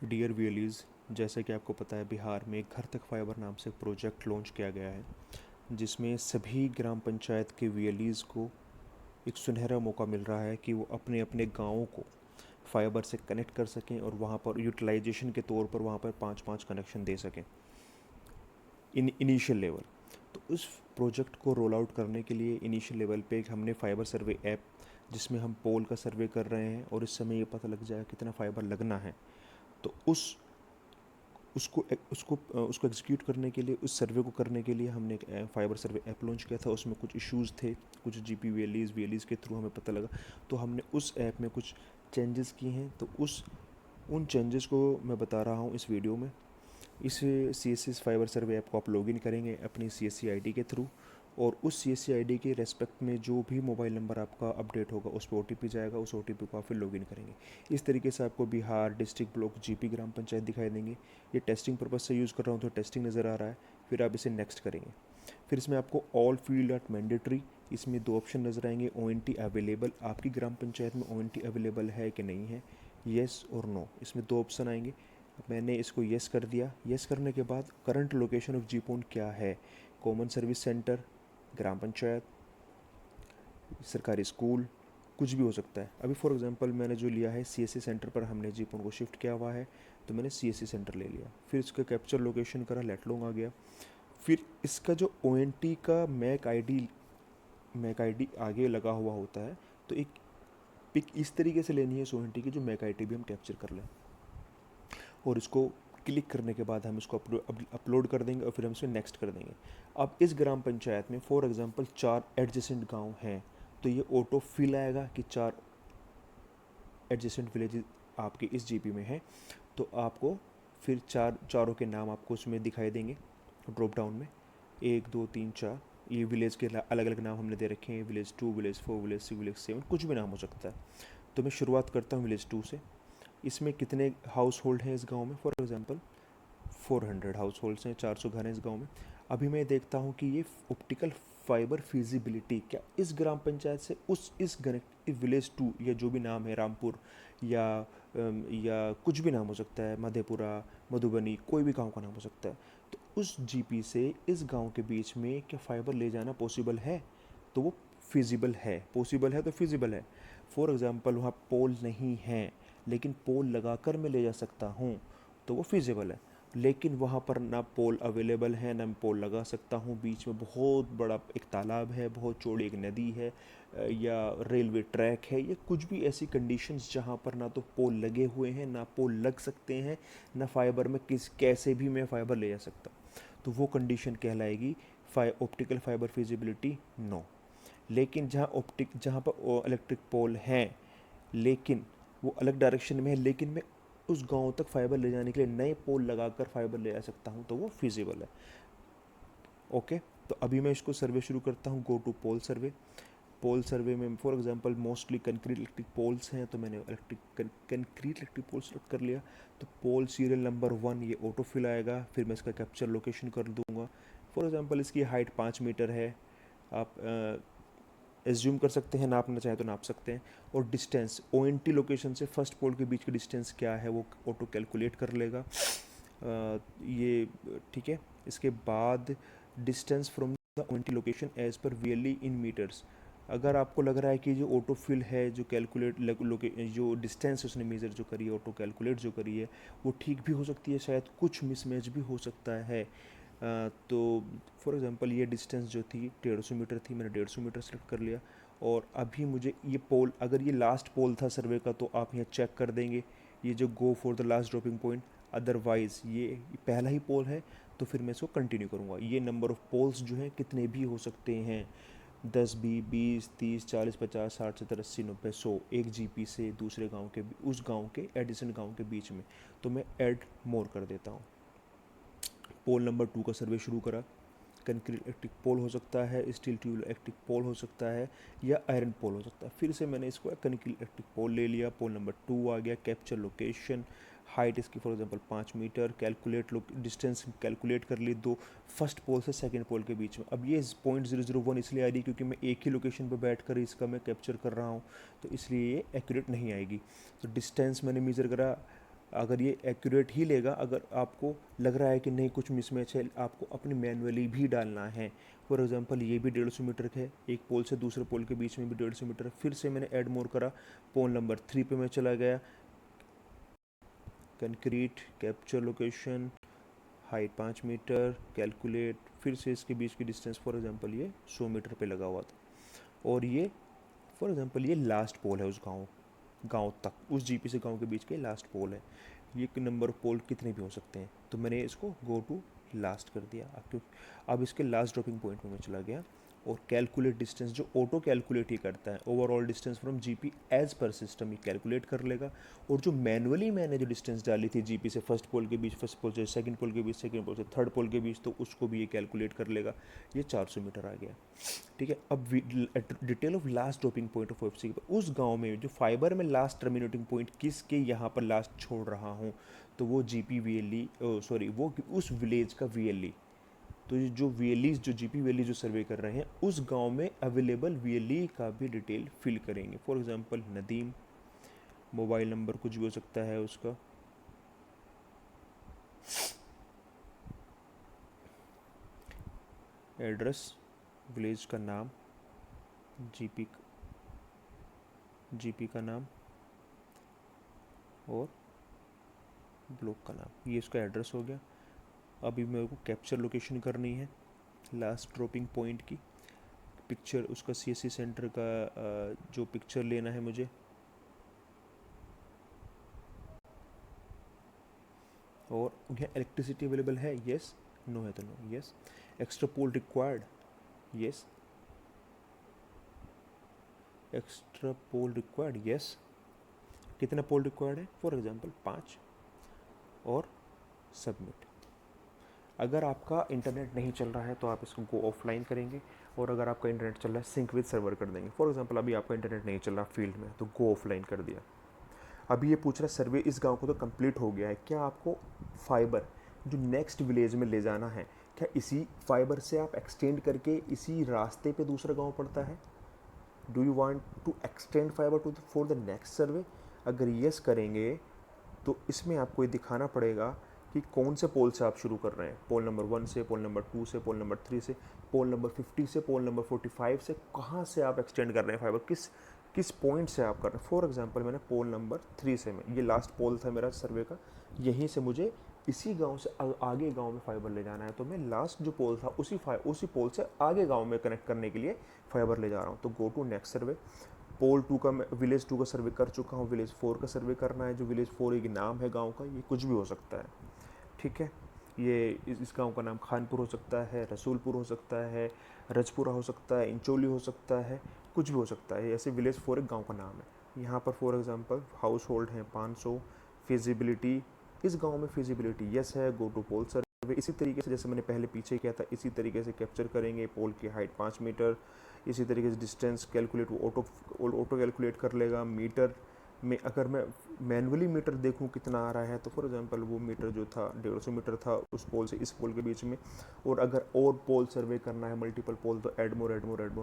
Dear वीएलईज, जैसे कि आपको पता है बिहार में एक घर तक फाइबर नाम से प्रोजेक्ट लॉन्च किया गया है, जिसमें सभी ग्राम पंचायत के वीएलईज को एक सुनहरा मौका मिल रहा है कि वो अपने अपने गाँवों को फाइबर से कनेक्ट कर सकें और वहाँ पर यूटिलाइजेशन के तौर पर वहाँ पर 5-5 कनेक्शन दे सकें इनिशियल लेवल। तो उस प्रोजेक्ट को रोल आउट करने के लिए इनिशियल लेवल पे एक हमने फाइबर सर्वे ऐप, जिसमें हम पोल का सर्वे कर रहे हैं और इस समय ये पता लग जाएगा कितना फाइबर लगना है। तो उसको उसको उसको एग्जीक्यूट करने के लिए, उस सर्वे को करने के लिए हमने एक फाइबर सर्वे ऐप लॉन्च किया था। उसमें कुछ इश्यूज़ थे, कुछ जीपी वीएलईज़ के थ्रू हमें पता लगा, तो हमने उस ऐप में कुछ चेंजेस किए हैं। तो उन चेंजेस को मैं बता रहा हूँ इस वीडियो में। इस C S S fibre survey app को आप लॉगिन करेंगे अपनी C S C I D के थ्रू, और उस C S C I D के रेस्पेक्ट में जो भी मोबाइल नंबर आपका अपडेट होगा उस पर ओ टी पी जाएगा, उस ओ टी पी को आप फिर लॉगिन करेंगे। इस तरीके से आपको बिहार डिस्ट्रिक्ट ब्लॉक जीपी ग्राम पंचायत दिखाई देंगे। ये टेस्टिंग पर्पज़ से यूज़ कर रहा हूँ तो टेस्टिंग नज़र आ रहा है। फिर आप इसे नेक्स्ट करेंगे। फिर इसमें आपको ऑल फील्ड एट मैंडेटरी, इसमें दो ऑप्शन नज़र आएंगे। ओ एन टी अवेलेबल, आपकी ग्राम पंचायत में ओ एन टी अवेलेबल है कि नहीं है, येस और नो, इसमें दो ऑप्शन आएंगे। मैंने इसको येस कर दिया। येस करने के बाद करंट लोकेशन ऑफ जीपोन क्या है, कॉमन सर्विस सेंटर, ग्राम पंचायत, सरकारी स्कूल, कुछ भी हो सकता है। अभी फॉर एग्जांपल मैंने जो लिया है सीएससी सेंटर पर, हमने जीपोन को शिफ्ट किया हुआ है, तो मैंने सीएससी सेंटर ले लिया। फिर इसका कैप्चर लोकेशन करा, लेटलोंग आ गया। फिर इसका जो ओएनटी का मैक आईडी आगे लगा हुआ होता है, तो एक पिक इस तरीके से लेनी है इस ओएनटी की जो मैक आईडी भी हम कैप्चर कर लें, और इसको क्लिक करने के बाद हम इसको अपलोड कर देंगे और फिर हम इसे नेक्स्ट कर देंगे। अब इस ग्राम पंचायत में फॉर एग्जांपल 4 एडजेसेंट गांव हैं, तो ये ऑटो फिल आएगा कि 4 एडजेसेंट विलेज आपके इस जीपी में है। तो आपको फिर चारों के नाम आपको उसमें दिखाई देंगे ड्रॉप डाउन में, 1 2 3 4। ये विलेज के अलग अलग नाम हमने दे रखे हैं, विलेज 2, विलेज 4, विलेज 6, विलेज 7, कुछ भी नाम हो सकता है। तो मैं शुरुआत करता हूँ विलेज 2 से। इसमें कितने हाउस होल्ड हैं इस गांव में, फॉर एग्जांपल 400 हाउस होल्ड्स हैं, 400 घर हैं इस गांव में। अभी मैं देखता हूँ कि ये ऑप्टिकल फाइबर फिजिबिलिटी क्या इस ग्राम पंचायत से उस इस विलेज 2, या जो भी नाम है, रामपुर या कुछ भी नाम हो सकता है, मधेपुरा, मधुबनी, कोई भी गांव का नाम हो सकता है, तो उस जीपी से इस गांव के बीच में क्या फ़ाइबर ले जाना पॉसिबल है, तो वो फिजिबल है। पॉसिबल है तो फिजिबल है। फॉर एग्ज़ाम्पल वहाँ पोल नहीं है, लेकिन पोल लगाकर मैं ले जा सकता हूँ, तो वो फिजिबल है। लेकिन वहाँ पर ना पोल अवेलेबल है, ना मैं पोल लगा सकता हूँ। बीच में बहुत बड़ा एक तालाब है, बहुत चौड़ी एक नदी है, या रेलवे ट्रैक है, या कुछ भी ऐसी कंडीशंस जहाँ पर ना तो पोल लगे हुए हैं, ना पोल लग सकते हैं, ना फाइबर में कैसे भी मैं फाइबर ले जा सकता हूँ, तो वो कंडीशन कहलाएगी ऑप्टिकल फाइबर फिजिबिलिटी नो। लेकिन जहाँ पर इलेक्ट्रिक पोल हैं, लेकिन वो अलग डायरेक्शन में है, लेकिन मैं उस गांव तक फाइबर ले जाने के लिए नए पोल लगाकर फाइबर ले जा सकता हूँ, तो वो फिजिबल है। ओके, तो अभी मैं इसको सर्वे शुरू करता हूँ। Go to pole survey. Pole survey में for example mostly concrete electric poles हैं, तो मैंने कंक्रीट इलेक्ट्रिक पोल सेलेक्ट कर लिया। तो पोल सीरियल नंबर 1 ये ऑटो फिल आएगा। फिर मैं इसका कैप्चर लोकेशन कर दूंगा। फॉर एग्जांपल इसकी हाइट 5 मीटर है। आप एज्यूम कर सकते हैं, नापना चाहें तो नाप सकते हैं। और distance O N T location से फर्स्ट पोल के बीच की डिस्टेंस क्या है वो ऑटो कैलकुलेट कर लेगा। ये ठीक है। इसके बाद distance from the O N T location as per VLE in metres. अगर आपको लग रहा है कि जो ऑटो फिल है, जो कैलकुलेट जो डिस्टेंस उसने मेज़र जो करी है, ऑटो कैलकुलेट जो करी है, वो ठीक भी हो सकती है, शायद कुछ मिसमैच भी हो सकता है। तो फॉर एग्ज़ाम्पल ये डिस्टेंस जो थी 150 मीटर थी, मैंने 150 मीटर सेलेक्ट कर लिया। और अभी मुझे ये पोल, अगर ये लास्ट पोल था सर्वे का, तो आप यहाँ चेक कर देंगे ये जो go for the last dropping point. Otherwise ये पहला ही पोल है, तो फिर मैं इसको कंटिन्यू करूँगा। ये नंबर ऑफ़ पोल्स जो हैं कितने भी हो सकते हैं, 10 भी, 20, 30, 40, 50, 60, 70, 80, 90, 100, एक जीपी से दूसरे गांव के, उस गांव के एडिसेंट गांव के बीच में। तो मैं ऐड मोर कर देता हूँ। पोल नंबर 2 का सर्वे शुरू करा। कंक्रीट इलेक्ट्रिक पोल हो सकता है, स्टील ट्यूब इलेक्ट्रिक पोल हो सकता है, या आयरन पोल हो सकता है। फिर से मैंने इसको कंक्रीट इलेक्ट्रिक पोल ले लिया। पोल नंबर 2 आ गया। कैप्चर लोकेशन, हाइट इसकी for example 5 metre. Calculate distance calculate कर ली दो फर्स्ट पोल से सेकंड पोल के बीच में। अब ये 0.001 इसलिए आ रही है क्योंकि मैं एक ही लोकेशन पर बैठ कर इसका मैं कैप्चर कर रहा हूँ, तो इसलिए ये एक्यूरेट नहीं आएगी। तो डिस्टेंस मैंने मेज़र करा अगर ये एक्यूरेट ही लेगा, अगर आपको लग रहा है कि नहीं कुछ मिसमैच है, आपको अपनी मैनुअली भी डालना है। फॉर एग्जांपल ये भी 150 मीटर है, एक पोल से दूसरे पोल के बीच में भी 150 मीटर है, फिर से मैंने ऐड मोर करा, पोल नंबर 3 पे मैं चला गया, concrete capture location, height 5 metre, calculate, फिर से इसके बीच की डिस्टेंस फॉर एग्जांपल ये 100 मीटर पे लगा हुआ था, और ये फॉर एग्जांपल ये लास्ट पोल है उस गांव तक, उस जीपी से गांव के बीच के लास्ट पोल है। ये नंबर ऑफ पोल कितने भी हो सकते हैं, तो मैंने इसको गो टू लास्ट कर दिया। अब इसके लास्ट ड्रॉपिंग पॉइंट में मैं चला गया, और कैलकुलेट डिस्टेंस जो ऑटो कैलकुलेट ही करता है, overall distance from GP as per system ये कैलकुलेट कर लेगा। और जो मैनुअली मैंने जो डिस्टेंस डाली थी जीपी से फर्स्ट पोल के बीच, फर्स्ट पोल से सेकंड पोल के बीच, सेकंड पोल से थर्ड पोल के बीच, तो उसको भी ये कैलकुलेट कर लेगा। ये 400 मीटर आ गया। ठीक है, अब detail of last dropping point of OFC, उस गांव में जो फाइबर में लास्ट टर्मिनेटिंग पॉइंट किसके यहाँ पर लास्ट छोड़ रहा हूँ, तो वो जीपी वीएलई, सॉरी वो उस विलेज का वीएलई। तो ये जो वीएलई, जो जीपी वीएलई जो सर्वे कर रहे हैं, उस गांव में अवेलेबल वीएलई का भी डिटेल फिल करेंगे। For example Nadeem, mobile number कुछ भी हो सकता है उसका, एड्रेस, विलेज का नाम, जीपी जीपी का नाम और ब्लॉक का नाम, ये इसका एड्रेस हो गया। अभी मेरे को कैप्चर लोकेशन करनी है लास्ट ड्रॉपिंग पॉइंट की, पिक्चर उसका सीएससी सेंटर का जो पिक्चर लेना है मुझे, और यहाँ इलेक्ट्रिसिटी अवेलेबल है, यस, नो है तो no, yes, extra pole required, yes, extra pole required, yes, कितना पोल रिक्वायर्ड है, फॉर एग्जांपल 5, और सबमिट। अगर आपका इंटरनेट नहीं चल रहा है तो आप इसको गो ऑफलाइन करेंगे, और अगर आपका इंटरनेट चल रहा है सिंक विद सर्वर कर देंगे। फॉर एग्जांपल अभी आपका इंटरनेट नहीं चल रहा फील्ड में, तो गो ऑफलाइन कर दिया। अभी ये पूछ रहा है सर्वे इस गांव को तो कंप्लीट हो गया है, क्या आपको फाइबर जो नेक्स्ट विलेज में ले जाना है, क्या इसी फाइबर से आप एक्सटेंड करके इसी रास्ते पे दूसरा गांव पड़ता है? Do you want to extend fibre to for the next survey? अगर यस करेंगे तो इसमें आपको ये दिखाना पड़ेगा कि कौन से पोल से आप शुरू कर रहे हैं, पोल नंबर 1 से, पोल नंबर 2 से, पोल नंबर 3 से, पोल नंबर 50 से, पोल नंबर 45 से, कहाँ से आप एक्सटेंड कर रहे हैं फाइबर, किस किस पॉइंट से आप कर रहे हैं। फॉर एग्जांपल मैंने पोल नंबर 3 से, मैं ये लास्ट पोल था मेरा सर्वे का, यहीं से मुझे इसी गांव से आगे गांव में फाइबर ले जाना है, तो मैं लास्ट जो पोल था उसी पोल से आगे गांव में कनेक्ट करने के लिए फाइबर ले जा रहा हूँ। तो गो टू नेक्स्ट सर्वे, पोल 2 का मैं विलेज 2 का सर्वे कर चुका हूँ, विलेज 4 का सर्वे करना है। जो विलेज 4 एक नाम है गांव का, ये कुछ भी हो सकता है, ठीक है। ये इस गांव का नाम खानपुर हो सकता है, रसूलपुर हो सकता है, रजपुरा हो सकता है, इंचोली हो सकता है, कुछ भी हो सकता है। ऐसे विलेज 4 एक गांव का नाम है। यहाँ पर फॉर एग्जांपल हाउस होल्ड है 500, फिजिबिलिटी, इस गांव में फिजिबिलिटी यस है, गो टू पोल सर्वे। इसी तरीके से जैसे मैंने पहले पीछे किया था, इसी तरीके से कैप्चर करेंगे। पोल की हाइट 5 मीटर, इसी तरीके से डिस्टेंस कैलकुलेट वो ऑटो कैलकुलेट कर लेगा। मीटर में अगर मैं मैनुअली मीटर देखूं कितना आ रहा है, तो फॉर एग्जांपल वो मीटर जो था 150 मीटर था उस पोल से इस पोल के बीच में, और अगर और पोल सर्वे करना है मल्टीपल पोल, तो ऐड मोर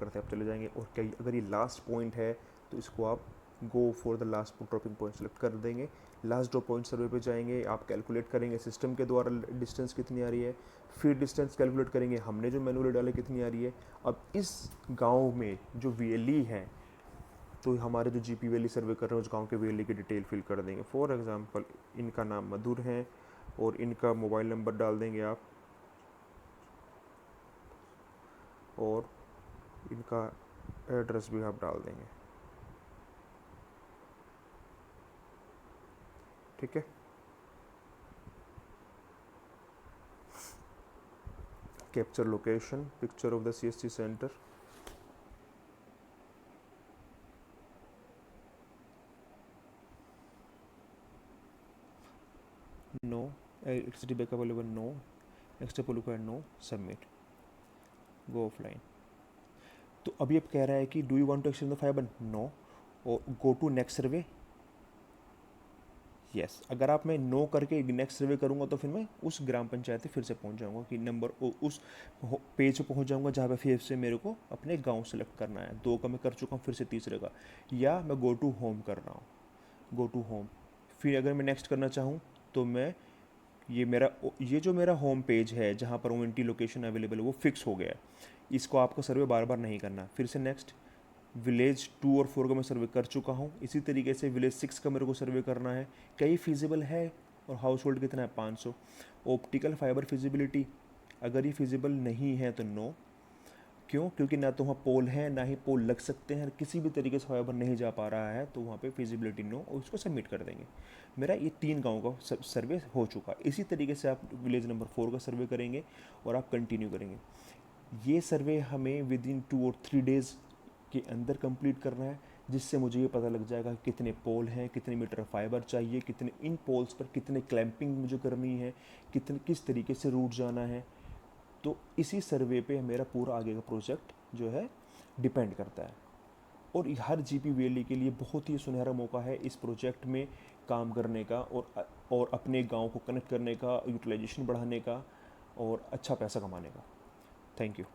करते आप चले जाएंगे। और क्या अगर ये लास्ट पॉइंट है तो इसको आप go for the last dropping point select कर देंगे। लास्ट ड्रॉप पॉइंट सर्वे पे जाएंगे, आप कैलकुलेट करेंगे सिस्टम के द्वारा डिस्टेंस कितनी आ रही है, फिर डिस्टेंस कैलकुलेट करेंगे हमने जो मैनुअली डाले कितनी आ रही है। अब इस गांव में जो वीएलई है, तो हमारे जो जीपी वैली सर्वे कर रहे हैं उस गांव के वैली की डिटेल फिल कर देंगे। फॉर एग्जांपल इनका नाम मधुर है, और इनका मोबाइल नंबर डाल देंगे आप, और इनका एड्रेस भी आप डाल देंगे, ठीक है। Capture location, picture of the CSC centre, no, electricity backup available, no, extra pole required, no, submit, go offline. तो अभी अब कह रहा है कि do you want to extend the fibre, no, और go to next survey, yes. अगर आप मैं नो करके नेक्स्ट सर्वे करूँगा तो फिर मैं उस ग्राम पंचायत से फिर से पहुँच जाऊँगा कि नंबर उस पेज पे पहुँच जाऊँगा जहाँ पे फिर से मेरे को अपने गांव सेलेक्ट करना है। 2 का मैं कर चुका हूँ, फिर से तीसरे का, या मैं गो टू होम कर रहा हूँ, गो टू होम, फिर अगर मैं नेक्स्ट करना चाहूँ तो मैं ये जो मेरा होम पेज है जहाँ पर ONT लोकेशन अवेलेबल है वो फिक्स हो गया है, इसको आपको सर्वे बार बार नहीं करना। फिर से नेक्स्ट विलेज 2 और 4 का मैं सर्वे कर चुका हूँ। इसी तरीके से विलेज 6 का मेरे को सर्वे करना है, कई फिजिबल है और हाउस होल्ड कितना है 500। ऑप्टिकल फाइबर फिजिबिलिटी, अगर ये फिजिबल नहीं है तो नो। क्यों? क्योंकि ना तो वहाँ पोल है ना ही पोल लग सकते हैं, किसी भी तरीके से फाइबर नहीं जा पा रहा है, तो वहाँ पे फिजिबिलिटी नो और उसको सबमिट कर देंगे। मेरा ये 3 गाँव का सर्वे हो चुका। इसी तरीके से आप विलेज नंबर 4 का सर्वे करेंगे और आप कंटिन्यू करेंगे। ये सर्वे हमें विद इन 2 और 3 डेज़ के अंदर कंप्लीट करना है, जिससे मुझे ये पता लग जाएगा कितने पोल हैं, कितने मीटर फाइबर चाहिए, कितने इन पोल्स पर कितने क्लैंपिंग मुझे करनी है, कितने किस तरीके से रूट जाना है। तो इसी सर्वे पे मेरा पूरा आगे का प्रोजेक्ट जो है डिपेंड करता है। और हर GPVLE के लिए बहुत ही सुनहरा मौका है इस प्रोजेक्ट में काम करने का और अपने गांव को कनेक्ट करने का, यूटिलाइजेशन बढ़ाने का और अच्छा पैसा कमाने का। Thank you.